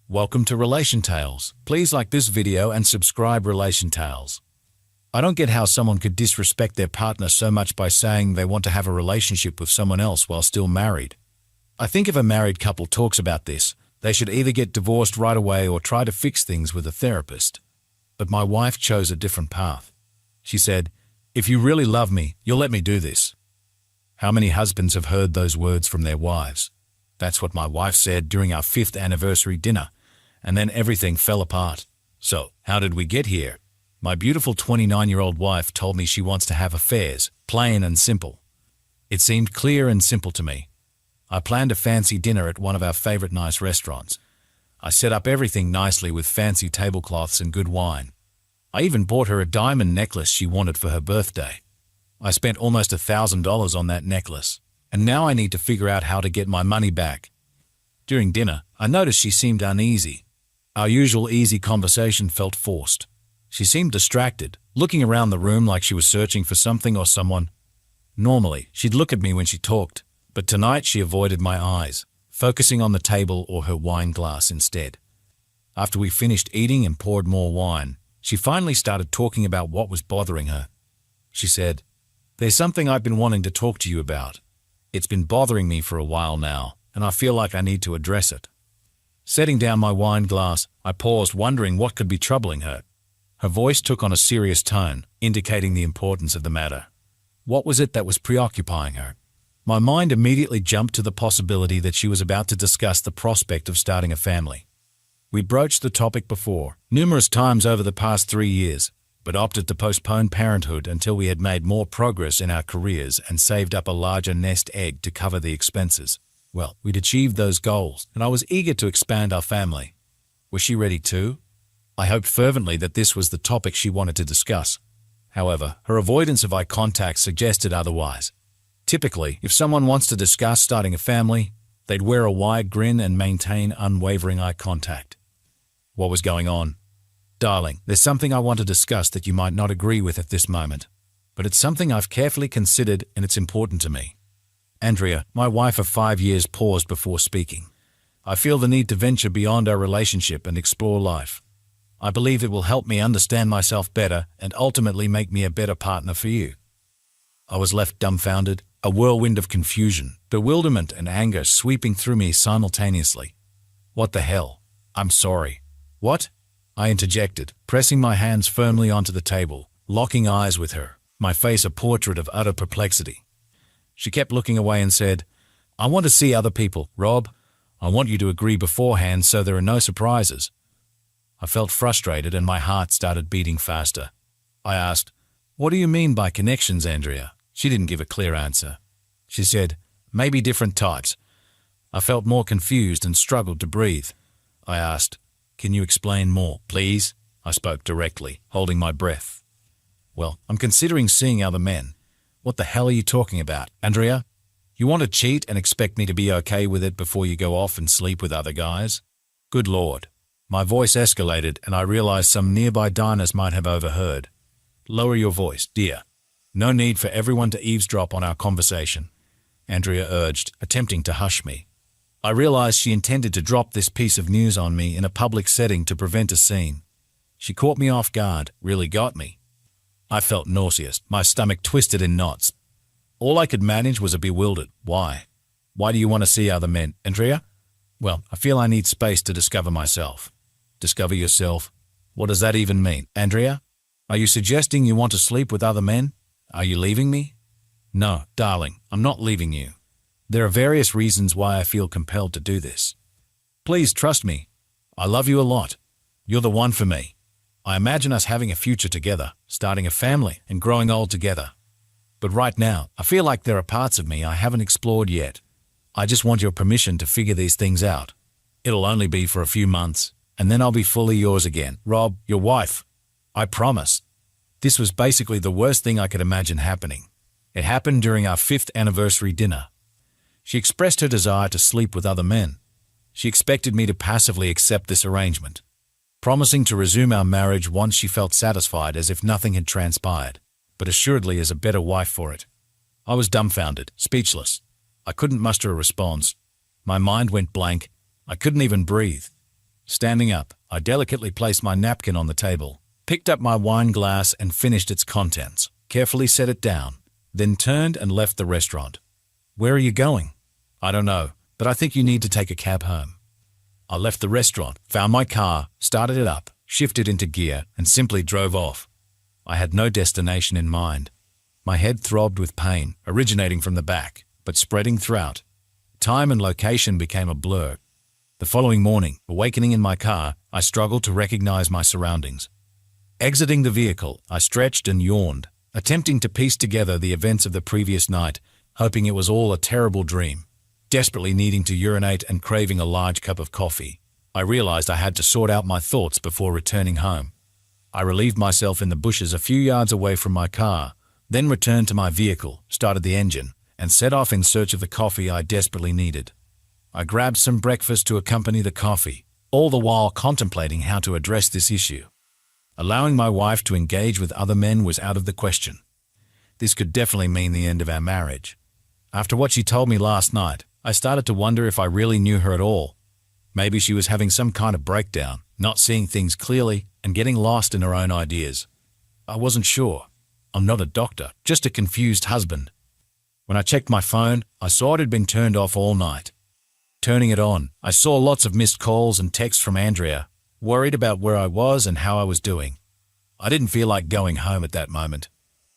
Welcome to Relation Tales. Please like this video and subscribe Relation Tales. I don't get how someone could disrespect their partner so much by saying they want to have a relationship with someone else while still married. I think if a married couple talks about this, they should either get divorced right away or try to fix things with a therapist. But my wife chose a different path. She said, "If you really love me, you'll let me do this." How many husbands have heard those words from their wives? That's what my wife said during our 5th anniversary dinner, and then everything fell apart. So, how did we get here? My beautiful 29-year-old wife told me she wants to have affairs, plain and simple. It seemed clear and simple to me. I planned a fancy dinner at one of our favorite nice restaurants. I set up everything nicely with fancy tablecloths and good wine. I even bought her a diamond necklace she wanted for her birthday. I spent almost $1,000 on that necklace, and now I need to figure out how to get my money back. During dinner, I noticed she seemed uneasy. Our usual easy conversation felt forced. She seemed distracted, looking around the room like she was searching for something or someone. Normally, she'd look at me when she talked, but tonight she avoided my eyes, focusing on the table or her wine glass instead. After we finished eating and poured more wine, she finally started talking about what was bothering her. She said, "There's something I've been wanting to talk to you about. It's been bothering me for a while now, and I feel like I need to address it." Setting down my wine glass, I paused, wondering what could be troubling her. Her voice took on a serious tone, indicating the importance of the matter. What was it that was preoccupying her? My mind immediately jumped to the possibility that she was about to discuss the prospect of starting a family. We broached the topic before, numerous times over the past 3 years, but opted to postpone parenthood until we had made more progress in our careers and saved up a larger nest egg to cover the expenses. Well, we'd achieved those goals, and I was eager to expand our family. Was she ready too? I hoped fervently that this was the topic she wanted to discuss. However, her avoidance of eye contact suggested otherwise. Typically, if someone wants to discuss starting a family, they'd wear a wide grin and maintain unwavering eye contact. What was going on? "Darling, there's something I want to discuss that you might not agree with at this moment, but it's something I've carefully considered and it's important to me." Andrea, my wife of 5 years, paused before speaking. "I feel the need to venture beyond our relationship and explore life. I believe it will help me understand myself better and ultimately make me a better partner for you." I was left dumbfounded, a whirlwind of confusion, bewilderment, and anger sweeping through me simultaneously. "What the hell? I'm sorry." "What?" I interjected, pressing my hands firmly onto the table, locking eyes with her, my face a portrait of utter perplexity. She kept looking away and said, "I want to see other people, Rob. I want you to agree beforehand so there are no surprises." I felt frustrated and my heart started beating faster. I asked, "What do you mean by connections, Andrea?" She didn't give a clear answer. She said, "Maybe different types." I felt more confused and struggled to breathe. I asked, "Can you explain more, please?" I spoke directly, holding my breath. "Well, I'm considering seeing other men." "What the hell are you talking about, Andrea? You want to cheat and expect me to be okay with it before you go off and sleep with other guys?" Good Lord. My voice escalated and I realized some nearby diners might have overheard. "Lower your voice, dear. No need for everyone to eavesdrop on our conversation," Andrea urged, attempting to hush me. I realized she intended to drop this piece of news on me in a public setting to prevent a scene. She caught me off guard, really got me. I felt nauseous, my stomach twisted in knots. All I could manage was a bewildered, "Why? Why do you want to see other men, Andrea?" "Well, I feel I need space to discover myself." "Discover yourself? What does that even mean, Andrea? Are you suggesting you want to sleep with other men? Are you leaving me?" "No, darling, I'm not leaving you. There are various reasons why I feel compelled to do this. Please trust me. I love you a lot. You're the one for me. I imagine us having a future together, starting a family and growing old together. But right now, I feel like there are parts of me I haven't explored yet. I just want your permission to figure these things out. It'll only be for a few months, and then I'll be fully yours again. Rob, your wife. I promise." This was basically the worst thing I could imagine happening. It happened during our 5th anniversary dinner. She expressed her desire to sleep with other men. She expected me to passively accept this arrangement, promising to resume our marriage once she felt satisfied as if nothing had transpired, but assuredly as a better wife for it. I was dumbfounded, speechless. I couldn't muster a response. My mind went blank. I couldn't even breathe. Standing up, I delicately placed my napkin on the table, picked up my wine glass and finished its contents, carefully set it down, then turned and left the restaurant. Where are you going? I don't know, but I think you need to take a cab home. I left the restaurant, found my car, started it up, shifted into gear, and simply drove off. I had no destination in mind. My head throbbed with pain, originating from the back, but spreading throughout. Time and location became a blur. The following morning, awakening in my car, I struggled to recognize my surroundings. Exiting the vehicle, I stretched and yawned, attempting to piece together the events of the previous night, hoping it was all a terrible dream. Desperately needing to urinate and craving a large cup of coffee, I realized I had to sort out my thoughts before returning home. I relieved myself in the bushes a few yards away from my car, then returned to my vehicle, started the engine, and set off in search of the coffee I desperately needed. I grabbed some breakfast to accompany the coffee, all the while contemplating how to address this issue. Allowing my wife to engage with other men was out of the question. This could definitely mean the end of our marriage. After what she told me last night, I started to wonder if I really knew her at all. Maybe she was having some kind of breakdown, not seeing things clearly, and getting lost in her own ideas. I wasn't sure. I'm not a doctor, just a confused husband. When I checked my phone, I saw it had been turned off all night. Turning it on, I saw lots of missed calls and texts from Andrea, worried about where I was and how I was doing. I didn't feel like going home at that moment,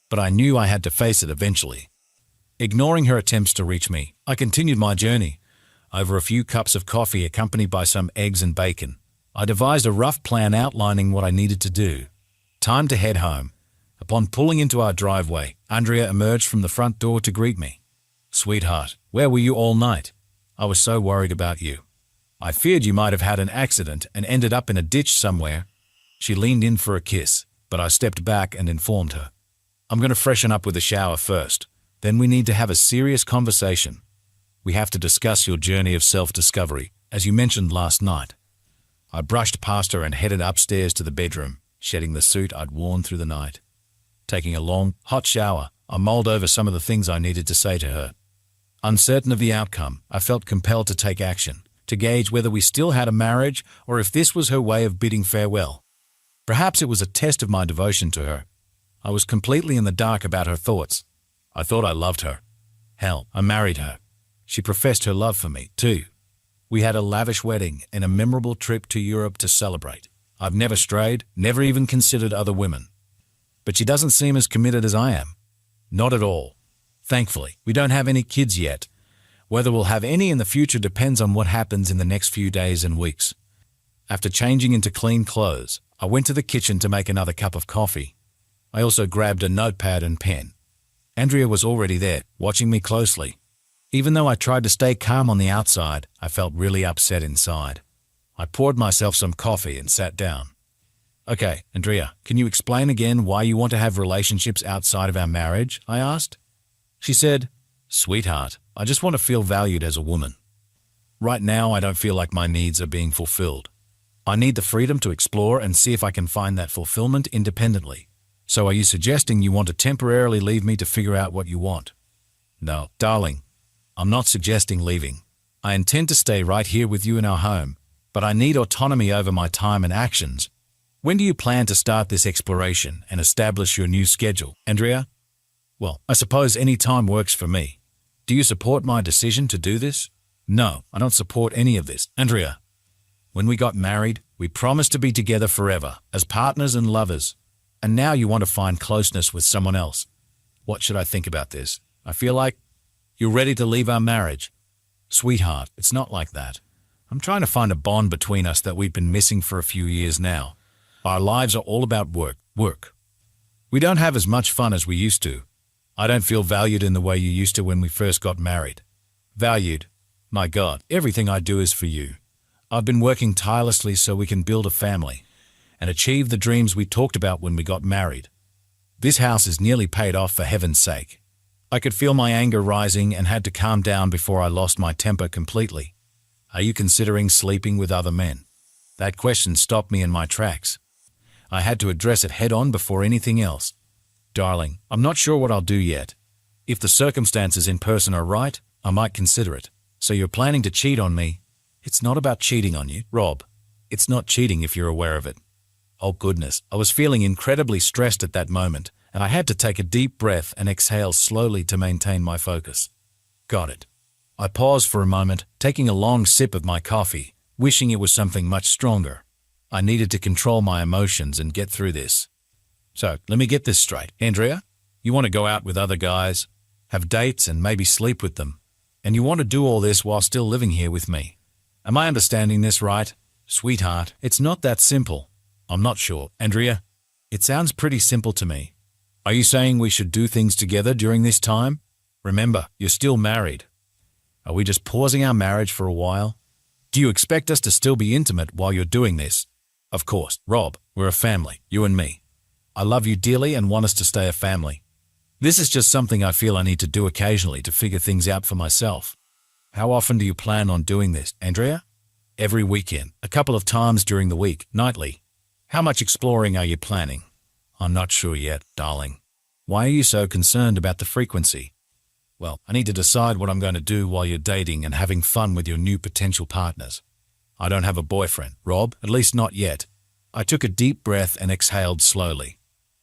but I knew I had to face it eventually. Ignoring her attempts to reach me, I continued my journey. Over a few cups of coffee accompanied by some eggs and bacon, I devised a rough plan outlining what I needed to do. Time to head home. Upon pulling into our driveway, Andrea emerged from the front door to greet me. "Sweetheart, where were you all night? I was so worried about you. I feared you might have had an accident and ended up in a ditch somewhere." She leaned in for a kiss, but I stepped back and informed her. "I'm going to freshen up with a shower first. Then we need to have a serious conversation. We have to discuss your journey of self-discovery, as you mentioned last night." I brushed past her and headed upstairs to the bedroom, shedding the suit I'd worn through the night. Taking a long, hot shower, I mulled over some of the things I needed to say to her. Uncertain of the outcome, I felt compelled to take action, to gauge whether we still had a marriage or if this was her way of bidding farewell. Perhaps it was a test of my devotion to her. I was completely in the dark about her thoughts. I thought I loved her. Hell, I married her. She professed her love for me, too. We had a lavish wedding and a memorable trip to Europe to celebrate. I've never strayed, never even considered other women. But she doesn't seem as committed as I am. Not at all. Thankfully, we don't have any kids yet. Whether we'll have any in the future depends on what happens in the next few days and weeks. After changing into clean clothes, I went to the kitchen to make another cup of coffee. I also grabbed a notepad and pen. Andrea was already there, watching me closely. Even though I tried to stay calm on the outside, I felt really upset inside. I poured myself some coffee and sat down. "Okay, Andrea, can you explain again why you want to have relationships outside of our marriage?" I asked. She said, "Sweetheart, I just want to feel valued as a woman. Right now, I don't feel like my needs are being fulfilled. I need the freedom to explore and see if I can find that fulfillment independently. So are you suggesting you want to temporarily leave me to figure out what you want?" "No, darling. I'm not suggesting leaving. I intend to stay right here with you in our home, but I need autonomy over my time and actions. When do you plan to start this exploration and establish your new schedule, Andrea?" "Well, I suppose any time works for me. Do you support my decision to do this?" "No, I don't support any of this, Andrea. When we got married, we promised to be together forever, as partners and lovers. And now you want to find closeness with someone else. What should I think about this? I feel like you're ready to leave our marriage." "Sweetheart, it's not like that. I'm trying to find a bond between us that we've been missing for a few years now. Our lives are all about work. We don't have as much fun as we used to. I don't feel valued in the way you used to when we first got married." "Valued? My God, everything I do is for you. I've been working tirelessly so we can build a family and achieve the dreams we talked about when we got married. This house is nearly paid off, for heaven's sake." I could feel my anger rising and had to calm down before I lost my temper completely. "Are you considering sleeping with other men?" That question stopped me in my tracks. I had to address it head-on before anything else. "Darling, I'm not sure what I'll do yet. If the circumstances in person are right, I might consider it. So you're planning to cheat on me?" "It's not about cheating on you, Rob. It's not cheating if you're aware of it. Oh goodness, I was feeling incredibly stressed at that moment, and I had to take a deep breath and exhale slowly to maintain my focus. Got it. I paused for a moment, taking a long sip of my coffee, wishing it was something much stronger. I needed to control my emotions and get through this. So, let me get this straight. Andrea, you want to go out with other guys, have dates and maybe sleep with them, and you want to do all this while still living here with me. Am I understanding this right? Sweetheart, it's not that simple. I'm not sure. Andrea, it sounds pretty simple to me. Are you saying we should do things together during this time? Remember, you're still married. Are we just pausing our marriage for a while? Do you expect us to still be intimate while you're doing this? Of course, Rob, we're a family, you and me. I love you dearly and want us to stay a family. This is just something I feel I need to do occasionally to figure things out for myself. How often do you plan on doing this, Andrea? Every weekend, a couple of times during the week, nightly. How much exploring are you planning? I'm not sure yet, darling. Why are you so concerned about the frequency? Well, I need to decide what I'm going to do while you're dating and having fun with your new potential partners. I don't have a boyfriend, Rob, at least not yet. I took a deep breath and exhaled slowly.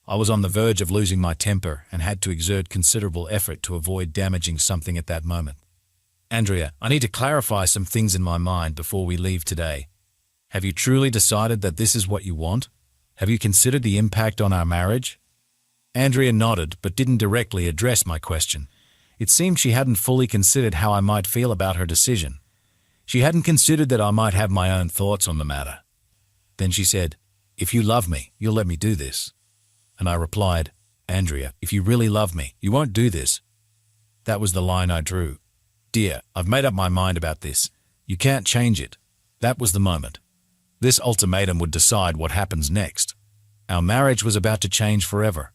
I was on the verge of losing my temper and had to exert considerable effort to avoid damaging something at that moment. Andrea, I need to clarify some things in my mind before we leave today. Have you truly decided that this is what you want? Have you considered the impact on our marriage? Andrea nodded but didn't directly address my question. It seemed she hadn't fully considered how I might feel about her decision. She hadn't considered that I might have my own thoughts on the matter. Then she said, "If you love me, you'll let me do this." And I replied, "Andrea, if you really love me, you won't do this." That was the line I drew. "Dear, I've made up my mind about this. You can't change it." That was the moment. This ultimatum would decide what happens next. Our marriage was about to change forever.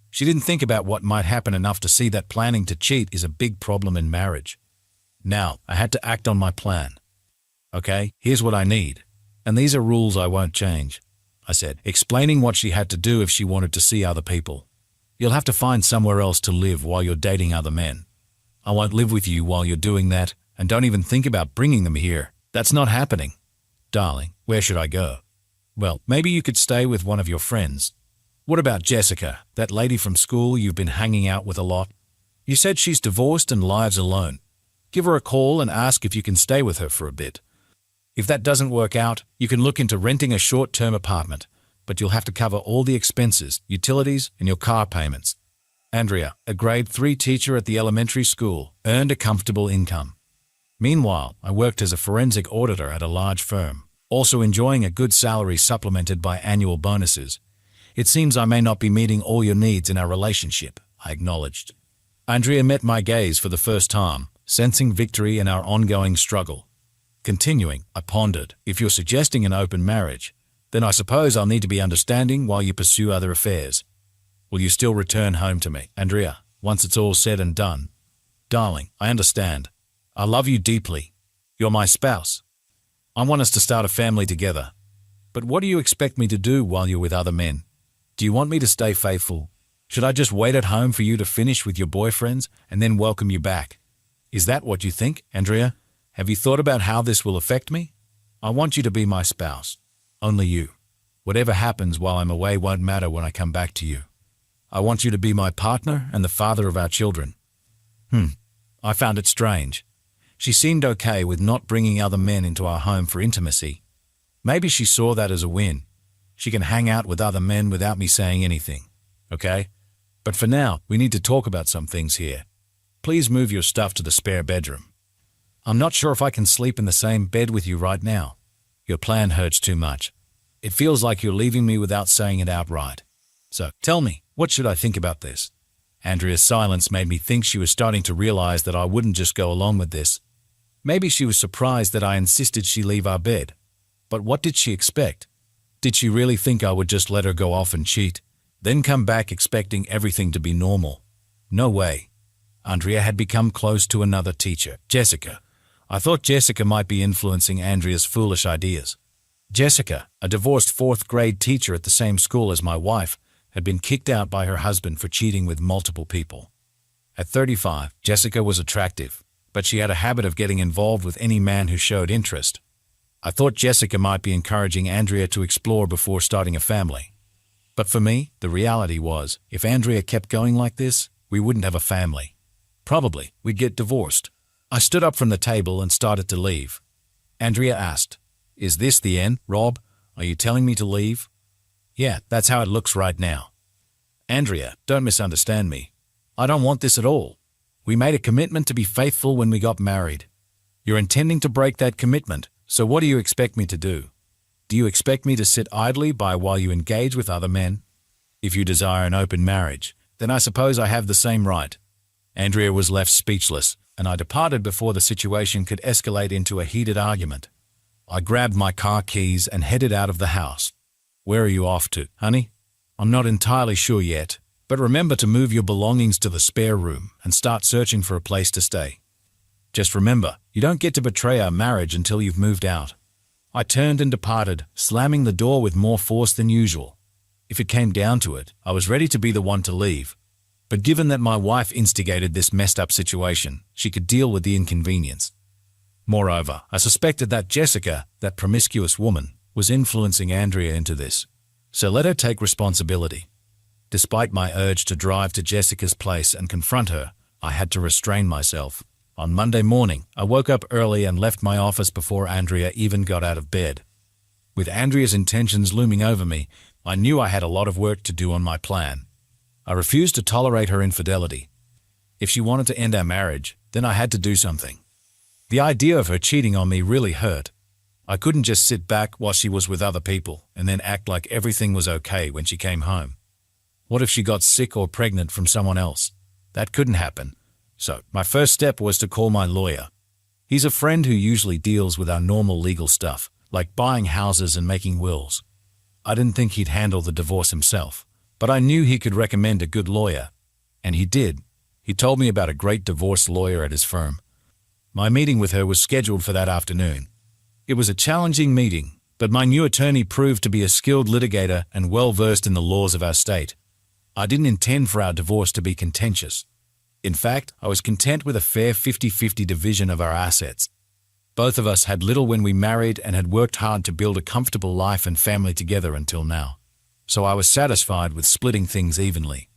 She didn't think about what might happen enough to see that planning to cheat is a big problem in marriage. Now, I had to act on my plan. "Okay, here's what I need. And these are rules I won't change," I said, explaining what she had to do if she wanted to see other people. "You'll have to find somewhere else to live while you're dating other men. I won't live with you while you're doing that, and don't even think about bringing them here. That's not happening." "Darling, where should I go?" "Well, maybe you could stay with one of your friends. What about Jessica, that lady from school you've been hanging out with a lot? You said she's divorced and lives alone. Give her a call and ask if you can stay with her for a bit. If that doesn't work out, you can look into renting a short-term apartment, but you'll have to cover all the expenses, utilities, and your car payments." Andrea, a grade 3 teacher at the elementary school, earned a comfortable income. Meanwhile, I worked as a forensic auditor at a large firm, also enjoying a good salary supplemented by annual bonuses. "It seems I may not be meeting all your needs in our relationship," I acknowledged. Andrea met my gaze for the first time, sensing victory in our ongoing struggle. Continuing, I pondered, "If you're suggesting an open marriage, then I suppose I'll need to be understanding while you pursue other affairs. Will you still return home to me, Andrea, once it's all said and done?" "Darling, I understand. I love you deeply. You're my spouse. I want us to start a family together. But what do you expect me to do while you're with other men? Do you want me to stay faithful? Should I just wait at home for you to finish with your boyfriends and then welcome you back? Is that what you think, Andrea? Have you thought about how this will affect me? I want you to be my spouse. Only you. Whatever happens while I'm away won't matter when I come back to you. I want you to be my partner and the father of our children." I found it strange. She seemed okay with not bringing other men into our home for intimacy. Maybe she saw that as a win. She can hang out with other men without me saying anything. Okay? But for now, we need to talk about some things here. Please move your stuff to the spare bedroom. I'm not sure if I can sleep in the same bed with you right now. Your plan hurts too much. It feels like you're leaving me without saying it outright. So, tell me, what should I think about this? Andrea's silence made me think she was starting to realize that I wouldn't just go along with this. Maybe she was surprised that I insisted she leave our bed. But what did she expect? Did she really think I would just let her go off and cheat, then come back expecting everything to be normal? No way. Andrea had become close to another teacher, Jessica. I thought Jessica might be influencing Andrea's foolish ideas. Jessica, a divorced 4th grade teacher at the same school as my wife, had been kicked out by her husband for cheating with multiple people. At 35, Jessica was attractive, but she had a habit of getting involved with any man who showed interest. I thought Jessica might be encouraging Andrea to explore before starting a family. But for me, the reality was, if Andrea kept going like this, we wouldn't have a family. Probably, we'd get divorced. I stood up from the table and started to leave. Andrea asked, "Is this the end, Rob? Are you telling me to leave?" "Yeah, that's how it looks right now." "Andrea, don't misunderstand me. I don't want this at all. We made a commitment to be faithful when we got married. You're intending to break that commitment, so what do you expect me to do? Do you expect me to sit idly by while you engage with other men? If you desire an open marriage, then I suppose I have the same right." Andrea was left speechless, and I departed before the situation could escalate into a heated argument. I grabbed my car keys and headed out of the house. "Where are you off to, honey?" "I'm not entirely sure yet, but remember to move your belongings to the spare room and start searching for a place to stay. Just remember, you don't get to betray our marriage until you've moved out." I turned and departed, slamming the door with more force than usual. If it came down to it, I was ready to be the one to leave. But given that my wife instigated this messed-up situation, she could deal with the inconvenience. Moreover, I suspected that Jessica, that promiscuous woman, was influencing Andrea into this. So let her take responsibility. Despite my urge to drive to Jessica's place and confront her, I had to restrain myself. On Monday morning, I woke up early and left my office before Andrea even got out of bed. With Andrea's intentions looming over me, I knew I had a lot of work to do on my plan. I refused to tolerate her infidelity. If she wanted to end our marriage, then I had to do something. The idea of her cheating on me really hurt. I couldn't just sit back while she was with other people and then act like everything was okay when she came home. What if she got sick or pregnant from someone else? That couldn't happen. So, my first step was to call my lawyer. He's a friend who usually deals with our normal legal stuff, like buying houses and making wills. I didn't think he'd handle the divorce himself, but I knew he could recommend a good lawyer. And he did. He told me about a great divorce lawyer at his firm. My meeting with her was scheduled for that afternoon. It was a challenging meeting, but my new attorney proved to be a skilled litigator and well-versed in the laws of our state. I didn't intend for our divorce to be contentious. In fact, I was content with a fair 50-50 division of our assets. Both of us had little when we married and had worked hard to build a comfortable life and family together until now. So I was satisfied with splitting things evenly.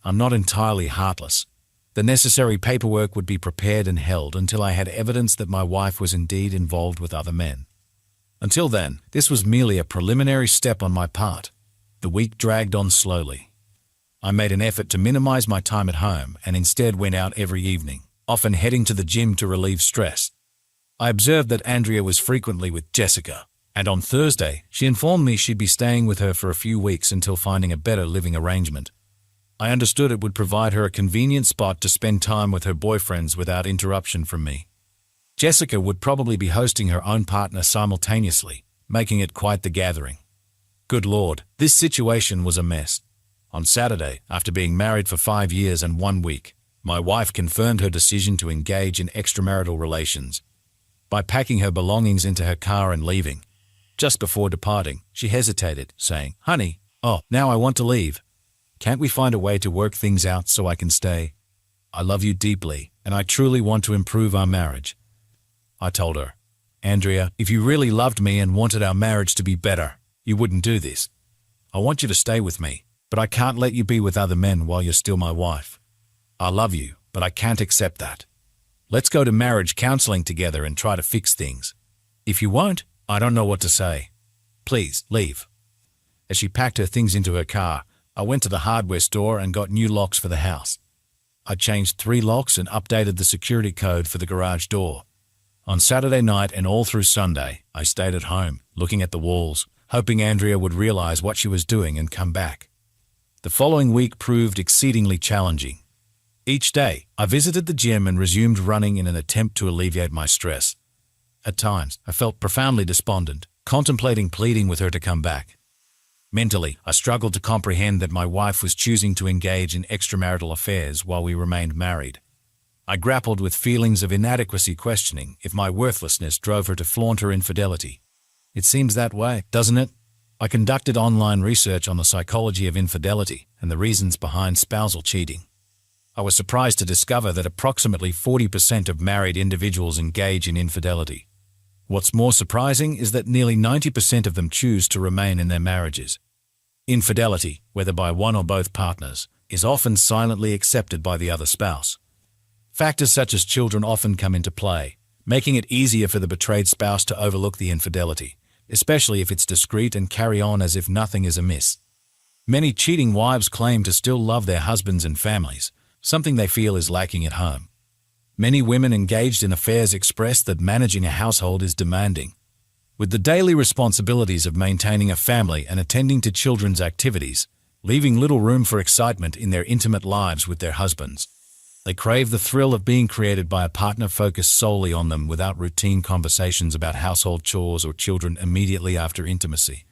I'm not entirely heartless. The necessary paperwork would be prepared and held until I had evidence that my wife was indeed involved with other men. Until then, this was merely a preliminary step on my part. The week dragged on slowly. I made an effort to minimize my time at home and instead went out every evening, often heading to the gym to relieve stress. I observed that Andrea was frequently with Jessica, and on Thursday, she informed me she'd be staying with her for a few weeks until finding a better living arrangement. I understood it would provide her a convenient spot to spend time with her boyfriends without interruption from me. Jessica would probably be hosting her own partner simultaneously, making it quite the gathering. Good Lord, this situation was a mess. On Saturday, after being married for 5 years and 1 week, my wife confirmed her decision to engage in extramarital relations. By packing her belongings into her car and leaving, just before departing, she hesitated, saying, "Honey, now I want to leave. Can't we find a way to work things out so I can stay? I love you deeply, and I truly want to improve our marriage." I told her, "Andrea, if you really loved me and wanted our marriage to be better, you wouldn't do this. I want you to stay with me, but I can't let you be with other men while you're still my wife. I love you, but I can't accept that. Let's go to marriage counseling together and try to fix things. If you won't, I don't know what to say. Please, leave." As she packed her things into her car, I went to the hardware store and got new locks for the house. I changed 3 locks and updated the security code for the garage door. On Saturday night and all through Sunday, I stayed at home, looking at the walls, hoping Andrea would realize what she was doing and come back. The following week proved exceedingly challenging. Each day, I visited the gym and resumed running in an attempt to alleviate my stress. At times, I felt profoundly despondent, contemplating pleading with her to come back. Mentally, I struggled to comprehend that my wife was choosing to engage in extramarital affairs while we remained married. I grappled with feelings of inadequacy, questioning if my worthlessness drove her to flaunt her infidelity. It seems that way, doesn't it? I conducted online research on the psychology of infidelity and the reasons behind spousal cheating. I was surprised to discover that approximately 40% of married individuals engage in infidelity. What's more surprising is that nearly 90% of them choose to remain in their marriages. Infidelity, whether by one or both partners, is often silently accepted by the other spouse. Factors such as children often come into play, making it easier for the betrayed spouse to overlook the infidelity, especially if it's discreet and carry on as if nothing is amiss. Many cheating wives claim to still love their husbands and families, something they feel is lacking at home. Many women engaged in affairs express that managing a household is demanding, with the daily responsibilities of maintaining a family and attending to children's activities, leaving little room for excitement in their intimate lives with their husbands. They crave the thrill of being created by a partner focused solely on them without routine conversations about household chores or children immediately after intimacy.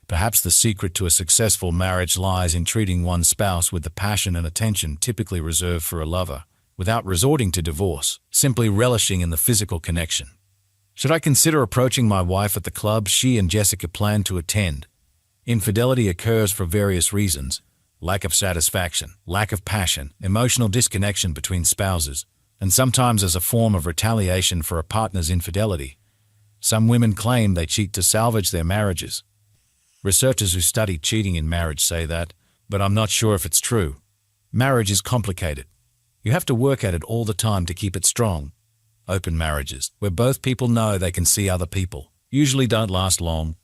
Perhaps the secret to a successful marriage lies in treating one's spouse with the passion and attention typically reserved for a lover, without resorting to divorce, simply relishing in the physical connection. Should I consider approaching my wife at the club she and Jessica plan to attend? Infidelity occurs for various reasons: lack of satisfaction, lack of passion, emotional disconnection between spouses, and sometimes as a form of retaliation for a partner's infidelity. Some women claim they cheat to salvage their marriages. Researchers who study cheating in marriage say that, but I'm not sure if it's true. Marriage is complicated. You have to work at it all the time to keep it strong. Open marriages, where both people know they can see other people, usually don't last long.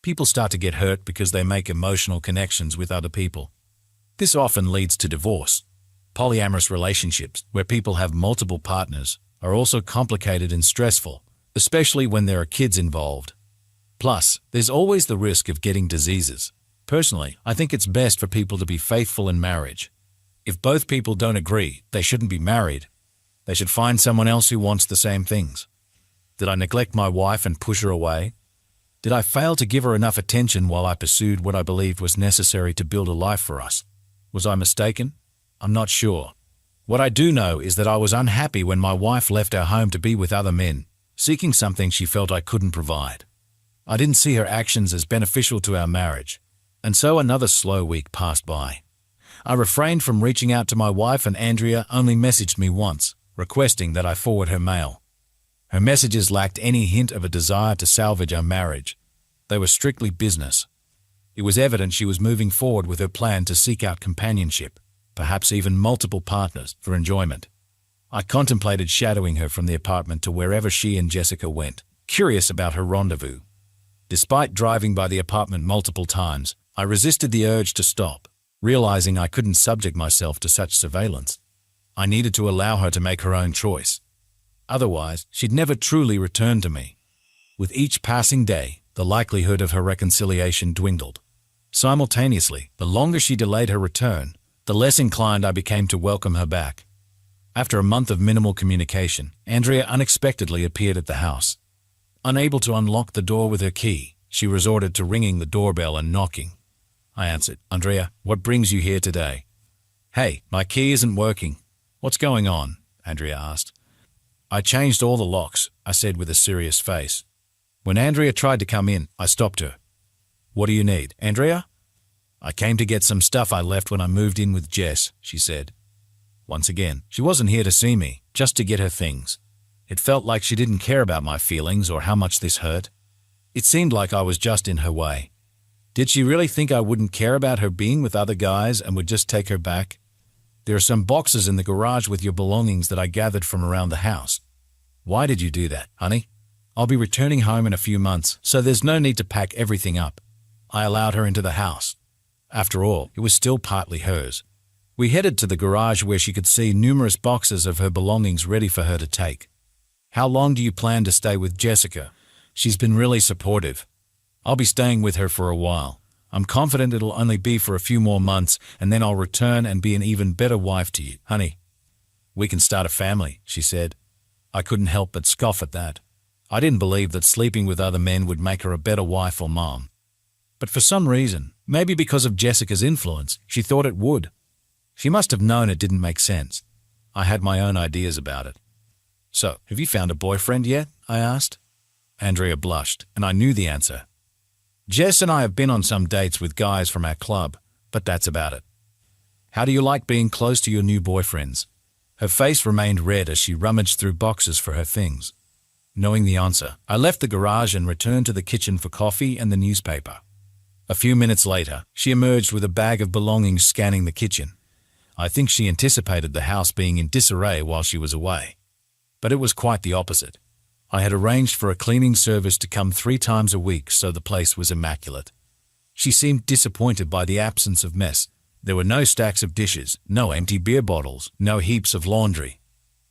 People start to get hurt because they make emotional connections with other people. This often leads to divorce. Polyamorous relationships, where people have multiple partners, are also complicated and stressful, especially when there are kids involved. Plus, there's always the risk of getting diseases. Personally, I think it's best for people to be faithful in marriage. If both people don't agree, they shouldn't be married. They should find someone else who wants the same things. Did I neglect my wife and push her away? Did I fail to give her enough attention while I pursued what I believed was necessary to build a life for us? Was I mistaken? I'm not sure. What I do know is that I was unhappy when my wife left our home to be with other men, seeking something she felt I couldn't provide. I didn't see her actions as beneficial to our marriage, and so another slow week passed by. I refrained from reaching out to my wife, and Andrea only messaged me once, requesting that I forward her mail. Her messages lacked any hint of a desire to salvage our marriage. They were strictly business. It was evident she was moving forward with her plan to seek out companionship, perhaps even multiple partners, for enjoyment. I contemplated shadowing her from the apartment to wherever she and Jessica went, curious about her rendezvous. Despite driving by the apartment multiple times, I resisted the urge to stop, realizing I couldn't subject myself to such surveillance. I needed to allow her to make her own choice. Otherwise, she'd never truly return to me. With each passing day, the likelihood of her reconciliation dwindled. Simultaneously, the longer she delayed her return, the less inclined I became to welcome her back. After a month of minimal communication, Andrea unexpectedly appeared at the house. Unable to unlock the door with her key, she resorted to ringing the doorbell and knocking. I answered. "Andrea, what brings you here today?" "Hey, my key isn't working." "What's going on?" Andrea asked. "I changed all the locks," I said with a serious face. When Andrea tried to come in, I stopped her. "What do you need, Andrea?" "I came to get some stuff I left when I moved in with Jess," she said. Once again, she wasn't here to see me, just to get her things. It felt like she didn't care about my feelings or how much this hurt. It seemed like I was just in her way. Did she really think I wouldn't care about her being with other guys and would just take her back? "There are some boxes in the garage with your belongings that I gathered from around the house." "Why did you do that, honey?" "I'll be returning home in a few months, so there's no need to pack everything up." I allowed her into the house. After all, it was still partly hers. We headed to the garage where she could see numerous boxes of her belongings ready for her to take. "How long do you plan to stay with Jessica?" "She's been really supportive. I'll be staying with her for a while. I'm confident it'll only be for a few more months, and then I'll return and be an even better wife to you, honey." "We can start a family," she said. I couldn't help but scoff at that. I didn't believe that sleeping with other men would make her a better wife or mom. But for some reason, maybe because of Jessica's influence, she thought it would. She must have known it didn't make sense. I had my own ideas about it. "So, have you found a boyfriend yet?" I asked. Andrea blushed, and I knew the answer. "Jess and I have been on some dates with guys from our club, but that's about it." "How do you like being close to your new boyfriends?" Her face remained red as she rummaged through boxes for her things. knowing the answer. I left the garage and returned to the kitchen for coffee and the newspaper. A few minutes later, she emerged with a bag of belongings scanning the kitchen. I think she anticipated the house being in disarray while she was away. But it was quite the opposite. I had arranged for a cleaning service to come 3 times a week, so the place was immaculate. She seemed disappointed by the absence of mess. There were no stacks of dishes, no empty beer bottles, no heaps of laundry.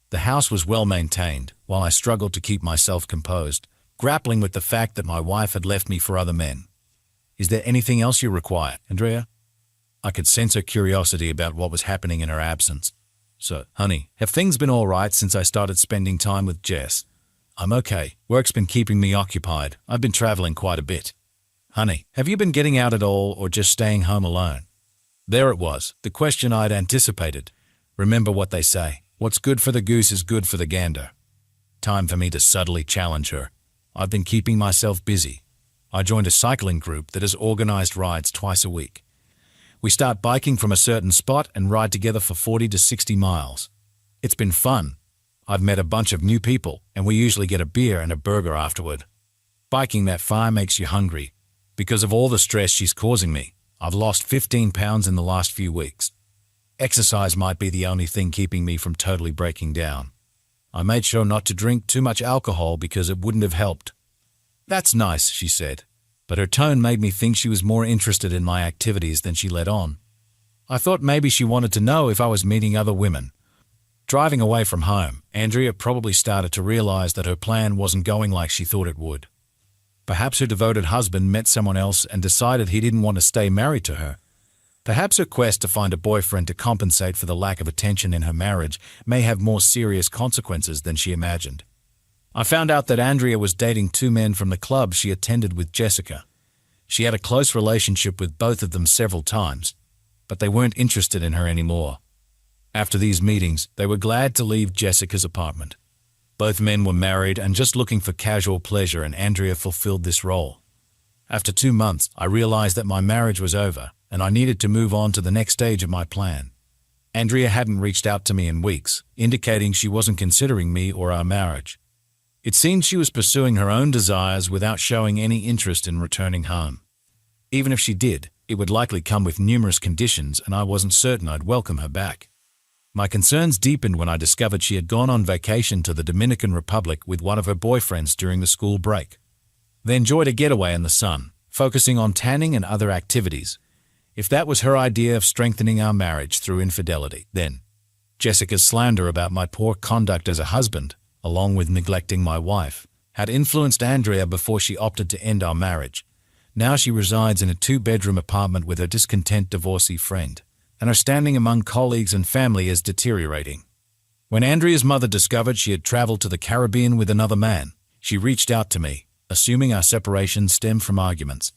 The house was well maintained, while I struggled to keep myself composed, grappling with the fact that my wife had left me for other men. "Is there anything else you require, Andrea?" I could sense her curiosity about what was happening in her absence. "So, honey, have things been all right since I started spending time with Jess?" "I'm okay. Work's been keeping me occupied. I've been traveling quite a bit." "Honey, have you been getting out at all or just staying home alone?" There it was, the question I'd anticipated. Remember what they say, what's good for the goose is good for the gander. Time for me to subtly challenge her. I've been keeping myself busy. I joined a cycling group that has organized rides twice a week. We start biking from a certain spot and ride together for 40 to 60 miles. It's been fun. I've met a bunch of new people, and we usually get a beer and a burger afterward. Biking that far makes you hungry. Because of all the stress she's causing me, I've lost 15 pounds in the last few weeks. Exercise might be the only thing keeping me from totally breaking down. I made sure not to drink too much alcohol because it wouldn't have helped. "That's nice," she said, but her tone made me think she was more interested in my activities than she let on. I thought maybe she wanted to know if I was meeting other women. Driving away from home, Andrea probably started to realize that her plan wasn't going like she thought it would. Perhaps her devoted husband met someone else and decided he didn't want to stay married to her. Perhaps her quest to find a boyfriend to compensate for the lack of attention in her marriage may have more serious consequences than she imagined. I found out that Andrea was dating 2 men from the club she attended with Jessica. She had a close relationship with both of them several times, but they weren't interested in her anymore. After these meetings, they were glad to leave Jessica's apartment. Both men were married and just looking for casual pleasure, and Andrea fulfilled this role. After 2 months, I realized that my marriage was over, and I needed to move on to the next stage of my plan. Andrea hadn't reached out to me in weeks, indicating she wasn't considering me or our marriage. It seemed she was pursuing her own desires without showing any interest in returning home. Even if she did, it would likely come with numerous conditions, and I wasn't certain I'd welcome her back. My concerns deepened when I discovered she had gone on vacation to the Dominican Republic with one of her boyfriends during the school break. They enjoyed a getaway in the sun, focusing on tanning and other activities. If that was her idea of strengthening our marriage through infidelity, then Jessica's slander about my poor conduct as a husband, along with neglecting my wife, had influenced Andrea before she opted to end our marriage. Now she resides in a 2-bedroom apartment with her discontent divorcee friend, and her standing among colleagues and family is deteriorating. When Andrea's mother discovered she had traveled to the Caribbean with another man, she reached out to me, assuming our separation stemmed from arguments.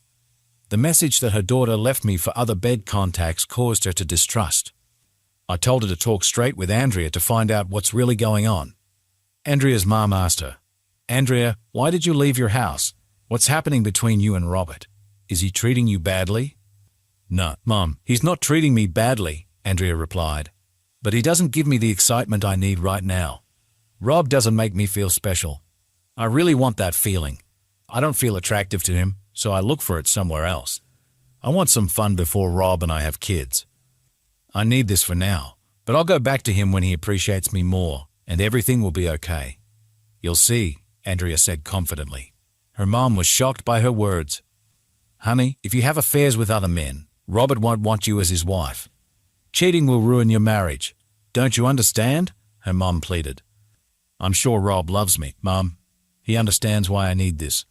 The message that her daughter left me for other bed contacts caused her to distrust. I told her to talk straight with Andrea to find out what's really going on. Andrea's mom asked her, "Andrea, why did you leave your house? What's happening between you and Robert? Is he treating you badly?" "No, Mom, he's not treating me badly," Andrea replied. "But he doesn't give me the excitement I need right now. Rob doesn't make me feel special. I really want that feeling. I don't feel attractive to him, so I look for it somewhere else. I want some fun before Rob and I have kids. I need this for now, but I'll go back to him when he appreciates me more, and everything will be okay." "You'll see," Andrea said confidently. Her mom was shocked by her words. "Honey, if you have affairs with other men, Robert won't want you as his wife. Cheating will ruin your marriage. Don't you understand?" her mom pleaded. "I'm sure Rob loves me, Mom. He understands why I need this.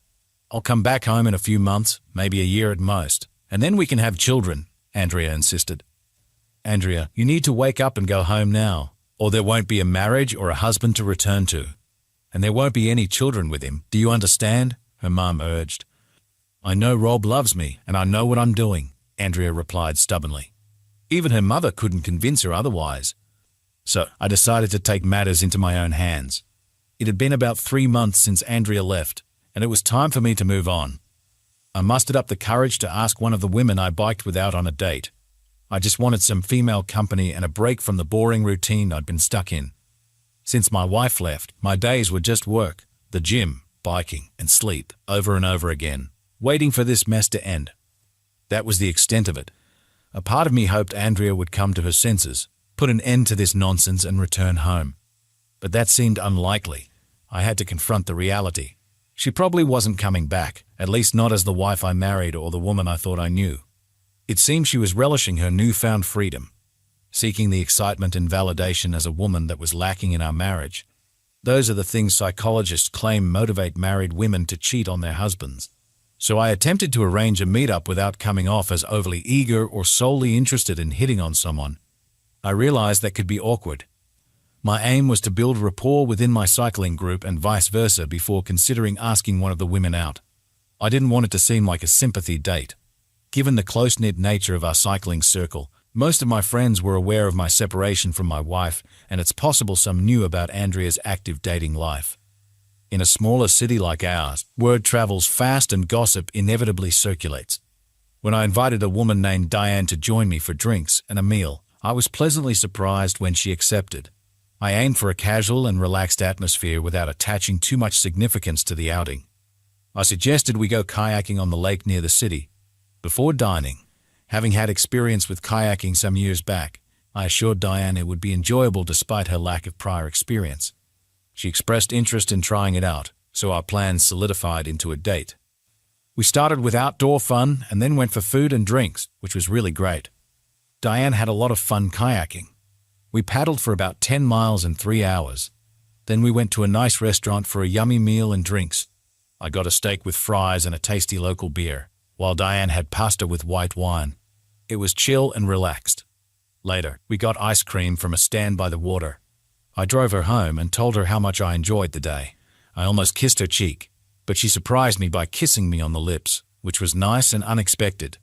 I'll come back home in a few months, maybe a year at most, and then we can have children," Andrea insisted. "Andrea, you need to wake up and go home now, or there won't be a marriage or a husband to return to. And there won't be any children with him. Do you understand?" her mom urged. "I know Rob loves me, and I know what I'm doing," Andrea replied stubbornly. Even her mother couldn't convince her otherwise. So I decided to take matters into my own hands. It had been about 3 months since Andrea left, and it was time for me to move on. I mustered up the courage to ask one of the women I biked with out on a date. I just wanted some female company and a break from the boring routine I'd been stuck in. Since my wife left, my days were just work, the gym, biking, and sleep over and over again, waiting for this mess to end. That was the extent of it. A part of me hoped Andrea would come to her senses, put an end to this nonsense and return home. But that seemed unlikely. I had to confront the reality. She probably wasn't coming back, at least not as the wife I married or the woman I thought I knew. It seemed she was relishing her newfound freedom, seeking the excitement and validation as a woman that was lacking in our marriage. Those are the things psychologists claim motivate married women to cheat on their husbands. So I attempted to arrange a meetup without coming off as overly eager or solely interested in hitting on someone. I realized that could be awkward. My aim was to build rapport within my cycling group and vice versa before considering asking one of the women out. I didn't want it to seem like a sympathy date. Given the close-knit nature of our cycling circle, most of my friends were aware of my separation from my wife, and it's possible some knew about Andrea's active dating life. In a smaller city like ours, word travels fast and gossip inevitably circulates. When I invited a woman named Diane to join me for drinks and a meal, I was pleasantly surprised when she accepted. I aimed for a casual and relaxed atmosphere without attaching too much significance to the outing. I suggested we go kayaking on the lake near the city. Before dining, having had experience with kayaking some years back, I assured Diane it would be enjoyable despite her lack of prior experience. She expressed interest in trying it out, so our plans solidified into a date. We started with outdoor fun and then went for food and drinks, which was really great. Diane had a lot of fun kayaking. We paddled for about 10 miles in 3 hours. Then we went to a nice restaurant for a yummy meal and drinks. I got a steak with fries and a tasty local beer, while Diane had pasta with white wine. It was chill and relaxed. Later, we got ice cream from a stand by the water. I drove her home and told her how much I enjoyed the day. I almost kissed her cheek, but she surprised me by kissing me on the lips, which was nice and unexpected.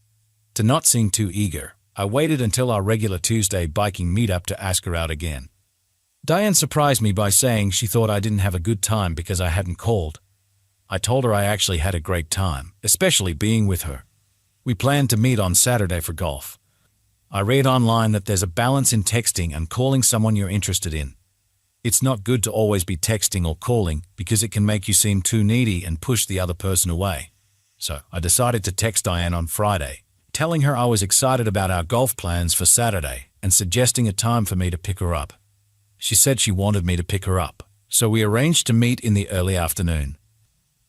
To not seem too eager, I waited until our regular Tuesday biking meetup to ask her out again. Diane surprised me by saying she thought I didn't have a good time because I hadn't called. I told her I actually had a great time, especially being with her. We planned to meet on Saturday for golf. I read online that there's a balance in texting and calling someone you're interested in. It's not good to always be texting or calling because it can make you seem too needy and push the other person away. So I decided to text Diane on Friday, telling her I was excited about our golf plans for Saturday and suggesting a time for me to pick her up. She said she wanted me to pick her up, so we arranged to meet in the early afternoon.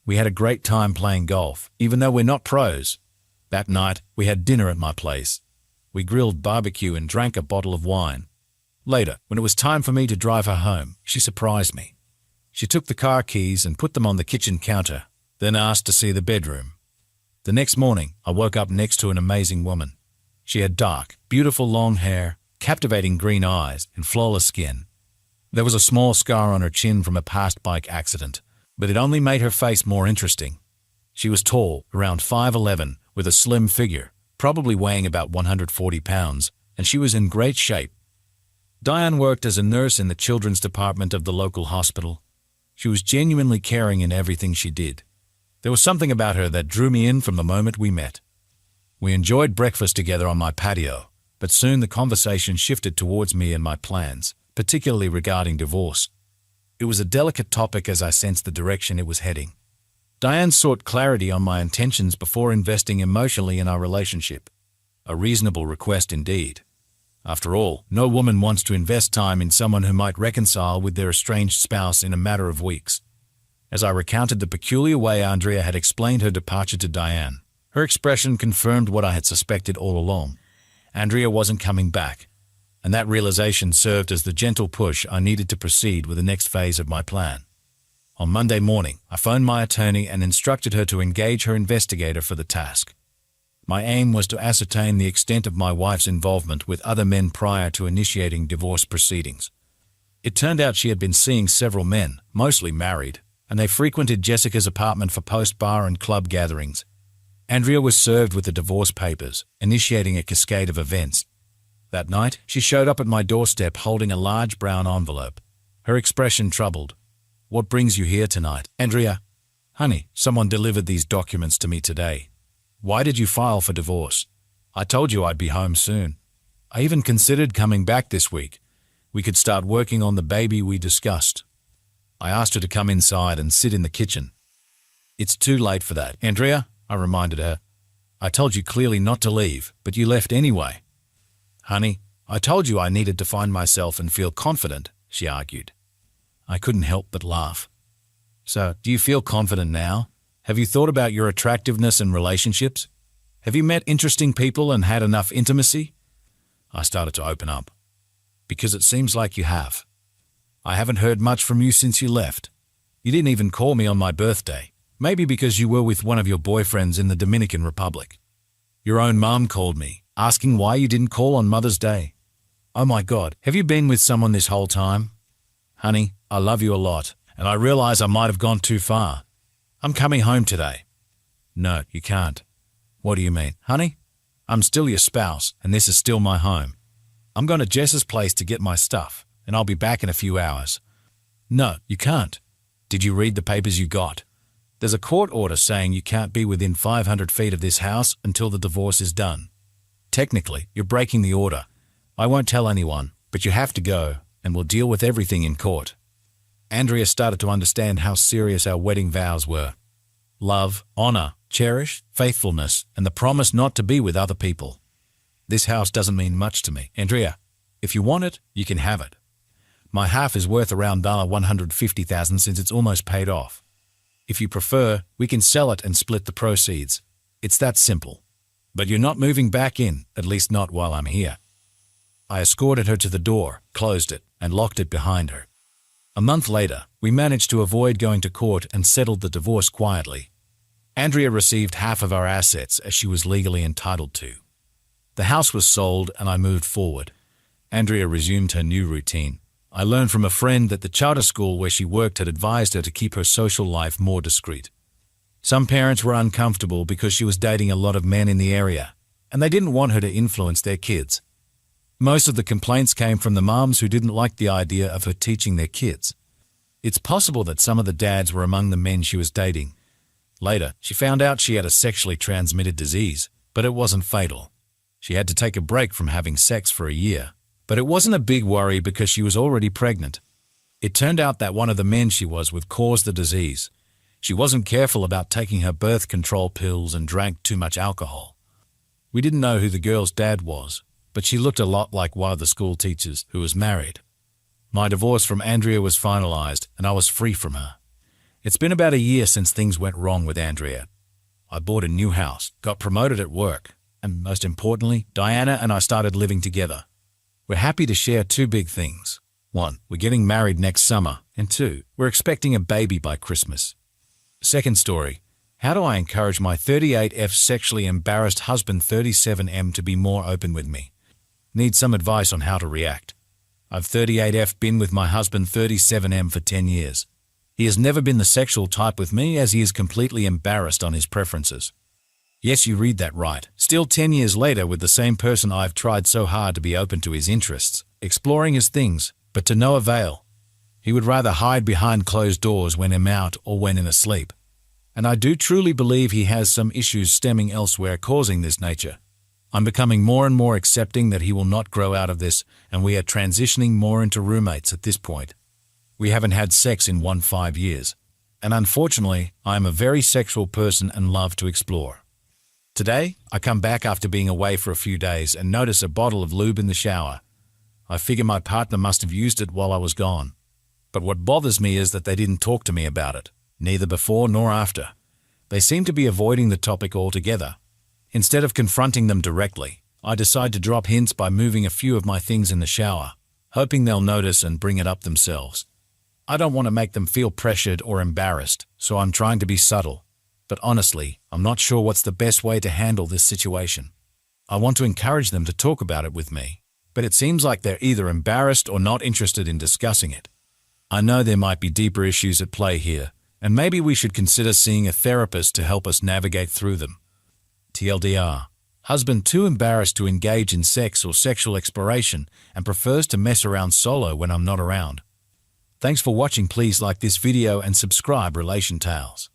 We had a great time playing golf, even though we're not pros. That night, we had dinner at my place. We grilled barbecue and drank a bottle of wine. Later, when it was time for me to drive her home, she surprised me. She took the car keys and put them on the kitchen counter, then asked to see the bedroom. The next morning, I woke up next to an amazing woman. She had dark, beautiful long hair, captivating green eyes, and flawless skin. There was a small scar on her chin from a past bike accident, but it only made her face more interesting. She was tall, around 5'11", with a slim figure, probably weighing about 140 pounds, and she was in great shape. Diane worked as a nurse in the children's department of the local hospital. She was genuinely caring in everything she did. There was something about her that drew me in from the moment we met. We enjoyed breakfast together on my patio, but soon the conversation shifted towards me and my plans, particularly regarding divorce. It was a delicate topic as I sensed the direction it was heading. Diane sought clarity on my intentions before investing emotionally in our relationship. A reasonable request indeed. After all, no woman wants to invest time in someone who might reconcile with their estranged spouse in a matter of weeks. As I recounted the peculiar way Andrea had explained her departure to Diane, her expression confirmed what I had suspected all along. Andrea wasn't coming back, and that realization served as the gentle push I needed to proceed with the next phase of my plan. On Monday morning, I phoned my attorney and instructed her to engage her investigator for the task. My aim was to ascertain the extent of my wife's involvement with other men prior to initiating divorce proceedings. It turned out she had been seeing several men, mostly married, and they frequented Jessica's apartment for post-bar and club gatherings. Andrea was served with the divorce papers, initiating a cascade of events. That night, she showed up at my doorstep holding a large brown envelope. Her expression troubled. "What brings you here tonight, Andrea?" "Honey, someone delivered these documents to me today. Why did you file for divorce? I told you I'd be home soon. I even considered coming back this week. We could start working on the baby we discussed." I asked her to come inside and sit in the kitchen. It's too late for that, Andrea, I reminded her. I told you clearly not to leave, but you left anyway. Honey, I told you I needed to find myself and feel confident, she argued. I couldn't help but laugh. So, do you feel confident now? Have you thought about your attractiveness and relationships? Have you met interesting people and had enough intimacy? I started to open up. Because it seems like you have. I haven't heard much from you since you left. You didn't even call me on my birthday. Maybe because you were with one of your boyfriends in the Dominican Republic. Your own mom called me, asking why you didn't call on Mother's Day. Oh my God, have you been with someone this whole time? Honey, I love you a lot, and I realize I might have gone too far. I'm coming home today. No, you can't. What do you mean? Honey, I'm still your spouse, and this is still my home. I'm going to Jess's place to get my stuff, and I'll be back in a few hours. No, you can't. Did you read the papers you got? There's a court order saying you can't be within 500 feet of this house until the divorce is done. Technically, you're breaking the order. I won't tell anyone, but you have to go, and we'll deal with everything in court. Andrea started to understand how serious our wedding vows were. Love, honor, cherish, faithfulness, and the promise not to be with other people. This house doesn't mean much to me, Andrea. If you want it, you can have it. My half is worth around $150,000 since it's almost paid off. If you prefer, we can sell it and split the proceeds. It's that simple. But you're not moving back in, at least not while I'm here. I escorted her to the door, closed it, and locked it behind her. A month later, we managed to avoid going to court and settled the divorce quietly. Andrea received half of our assets as she was legally entitled to. The house was sold and I moved forward. Andrea resumed her new routine. I learned from a friend that the charter school where she worked had advised her to keep her social life more discreet. Some parents were uncomfortable because she was dating a lot of men in the area, and they didn't want her to influence their kids. Most of the complaints came from the moms who didn't like the idea of her teaching their kids. It's possible that some of the dads were among the men she was dating. Later, she found out she had a sexually transmitted disease, but it wasn't fatal. She had to take a break from having sex for a year. But it wasn't a big worry because she was already pregnant. It turned out that one of the men she was with caused the disease. She wasn't careful about taking her birth control pills and drank too much alcohol. We didn't know who the girl's dad was, but she looked a lot like one of the school teachers who was married. My divorce from Andrea was finalized and I was free from her. It's been about a year since things went wrong with Andrea. I bought a new house, got promoted at work, and most importantly, Diana and I started living together. We're happy to share two big things. 1, we're getting married next summer, and 2, we're expecting a baby by Christmas. Second story, how do I encourage my 38F sexually embarrassed husband 37M to be more open with me? Need some advice on how to react. I've 38F been with my husband 37M for 10 years. He has never been the sexual type with me as he is completely embarrassed on his preferences. Yes, you read that right. Still 10 years later with the same person I've tried so hard to be open to his interests, exploring his things, but to no avail. He would rather hide behind closed doors when I'm out or when in asleep. And I do truly believe he has some issues stemming elsewhere causing this nature. I'm becoming more and more accepting that he will not grow out of this, and we are transitioning more into roommates at this point. We haven't had sex in 5 years. And unfortunately, I am a very sexual person and love to explore. Today, I come back after being away for a few days and notice a bottle of lube in the shower. I figure my partner must have used it while I was gone. But what bothers me is that they didn't talk to me about it, neither before nor after. They seem to be avoiding the topic altogether. Instead of confronting them directly, I decide to drop hints by moving a few of my things in the shower, hoping they'll notice and bring it up themselves. I don't want to make them feel pressured or embarrassed, so I'm trying to be subtle. But honestly, I'm not sure what's the best way to handle this situation. I want to encourage them to talk about it with me, but it seems like they're either embarrassed or not interested in discussing it. I know there might be deeper issues at play here, and maybe we should consider seeing a therapist to help us navigate through them. TLDR. Husband too embarrassed to engage in sex or sexual exploration and prefers to mess around solo when I'm not around. Thanks for watching. Please like this video and subscribe Relation Tales.